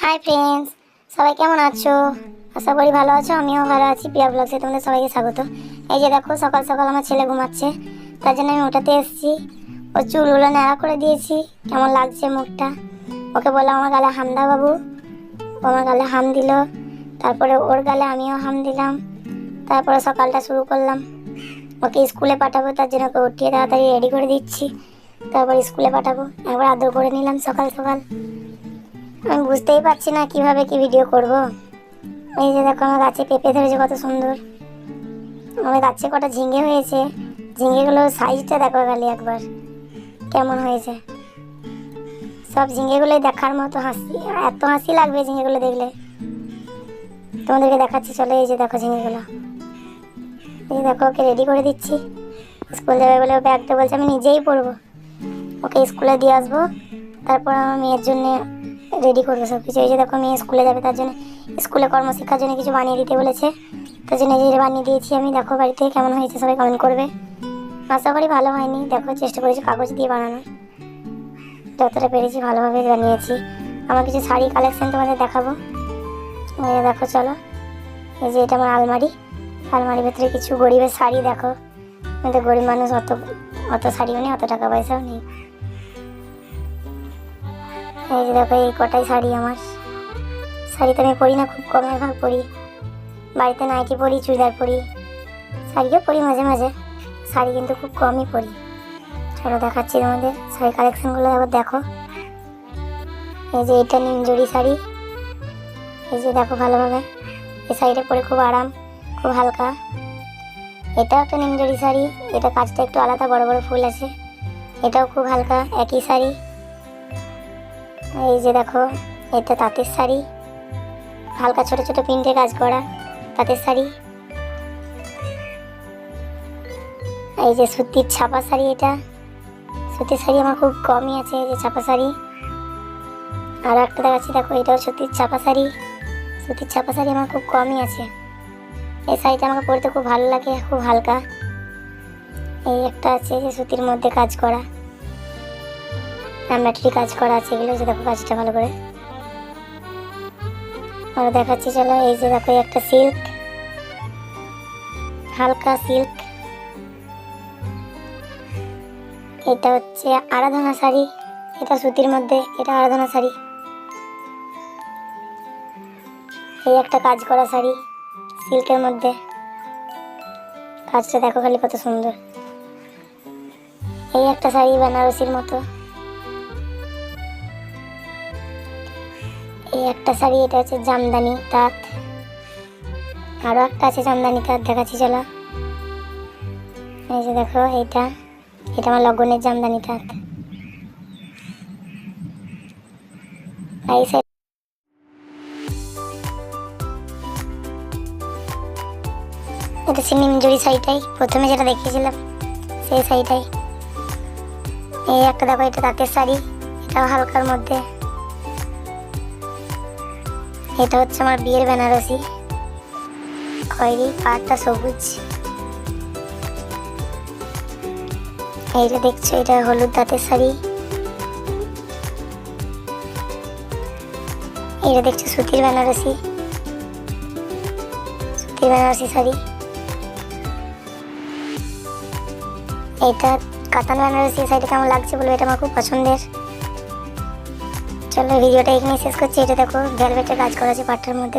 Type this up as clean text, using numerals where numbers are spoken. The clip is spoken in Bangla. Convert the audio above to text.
হাই ফ্রেন্ডস, সবাই কেমন আছো? আশা করি ভালো আছো। আমিও ভালো আছি। প্রিয়া ব্লগসে তোমাদের সবাইকে স্বাগত। এই যে দেখো, সকাল সকাল আমার ছেলে ঘুমাচ্ছে, তার জন্য আমি ওঠাতে এসেছি। ওর চুলগুলো ন্যাড়া করে দিয়েছি। কেমন লাগছে মুখটা। ওকে বললাম আমার গালে হাম দাও বাবু। ও আমার গালে হাম দিল, তারপরে ওর গালে আমিও হাম দিলাম। তারপরে সকালটা শুরু করলাম। ওকে স্কুলে পাঠাবো, তার জন্য ওকে উঠিয়ে তাড়াতাড়ি রেডি করে দিচ্ছি। তারপর স্কুলে পাঠাবো। একবার আদর করে নিলাম সকাল সকাল। আমি বুঝতেই পারছি না কিভাবে কি ভিডিও করব। এই যে দেখো, আমার গাছে পেঁপে ধরেছে কত সুন্দর। আমার গাছে কটা ঝিঙে হয়েছে। ঝিঙেগুলোর সাইজটা দেখো খালি একবার কেমন হয়েছে। সব ঝিঙেগুলোই দেখার মতো হাসি, এত হাসি লাগবে ঝিঙেগুলো দেখলে। তোমাদেরকে দেখাচ্ছি, চলো। এই যে দেখো ঝিঙেগুলো। এই দেখো, ওকে রেডি করে দিচ্ছি। স্কুল যাবে বলে ও ব্যাগটা বলছে আমি নিজেই পড়বো। ওকে স্কুলে দিয়ে আসবো, তারপর আমার মেয়ের জন্য রেডি করবো সব কিছু। এই যে দেখো, মেয়ে স্কুলে যাবে, তার জন্য স্কুলে কর্মশিক্ষার জন্য কিছু বানিয়ে দিতে বলেছে, তার জন্য এই যে বানিয়ে দিয়েছি আমি। দেখো বাড়িতে কেমন হয়েছে সবাই কমেন্ট করবে। আশা করি ভালো হয়নি। দেখো, চেষ্টা করেছি কাগজ দিয়ে বানানোর, যতটা পেরেছি ভালোভাবে বানিয়েছি। আমার কিছু শাড়ি কালেকশন তোমাদের দেখাবো। এই যে দেখো, চলো। এই যে এটা আমার আলমারি। আলমারির ভেতরে কিছু গরিবের শাড়ি। দেখো, আমাদের গরিব মানুষ, অত শাড়িও নেই, অত টাকা পয়সাও নেই। এই যে দেখো, এই কটাই শাড়ি আমার। শাড়ি তো আমি পরি না, খুব কমের ভাগ পরি। বাড়িতে নাইটি পরি, চুড়িদার পরি, শাড়িও পরি মাঝে মাঝে। শাড়ি কিন্তু খুব কমই পরি। চলো দেখাচ্ছি তোমাদের শাড়ি কালেকশনগুলো, একবার দেখো। এই যে এটা নিমজড়ি শাড়ি। এই যে দেখো ভালোভাবে, এই শাড়িটা পরে খুব আরাম, খুব হালকা। এটাও একটা নিমজড়ি শাড়ি। এটা কাজটা একটু আলাদা, বড় বড় ফুল আছে। এটাও খুব হালকা, একই শাড়ি। এই যে দেখো, এটা তাঁতের শাড়ি, হালকা ছোট ছোট প্রিন্টে কাজ করা তাঁতের শাড়ি। এই যে সুতির ছাপা শাড়ি। এটা সুতির শাড়ি আমার খুব কমই আছে। এই যে ছাপা শাড়ি। আর একটা দেখাচ্ছি, দেখো, এটাও সুতির ছাপা শাড়ি। সুতির ছাপা শাড়ি আমার খুব কমই আছে। এই শাড়িটা আমাকে পরতে খুব ভালো লাগে, খুব হালকা। এই একটা আছে যে সুতির মধ্যে কাজ করা, এমব্রয়ডারি কাজ করা আছে। এগুলো যে দেখো কাজটা ভালো করে। আর দেখাচ্ছি, চলো। এই যে দেখো, একটা সিল্ক, হালকা সিল্ক। এটা হচ্ছে আরাধনা শাড়ি। এটা সুতির মধ্যে, এটা আরাধনা শাড়ি। এই একটা কাজ করা শাড়ি সিল্কের মধ্যে। কাজটা দেখো খালি কত সুন্দর। এই একটা শাড়ি বেনারসির মতো। এই একটা শাড়ি, এটা হচ্ছে জামদানি তাঁত। আরো একটা আছে জামদানি তাঁত, দেখাচ্ছি চলো। এই যে দেখো, এটা আমার লগনের জামদানি তাঁত। এই শাড়ি, এটা হচ্ছে নিমজড়ি শাড়িটাই, প্রথমে যেটা দেখিয়েছিলাম সেই শাড়িটাই। এই একটা দেখো, এটা তাঁতের শাড়ি, এটাও হালকার মধ্যে। এটা হচ্ছে আমার বিয়ের বেনারসি, খয়েরি পাড়টা সবুজ। এইটা দেখছো, এটা হলুদ তাঁতের শাড়ি। এটা দেখছো সুতির বেনারসি, সুতির বেনারসি শাড়ি। এটা কাতান বেনারসি। শাড়িটা কেমন লাগছে বলবো, এটা আমার খুব পছন্দের। চলো ভিডিওটা এখানেই শেষ করছি। এটা দেখো, ভেলভেটের কাজ করা আছে পাটটার মধ্যে।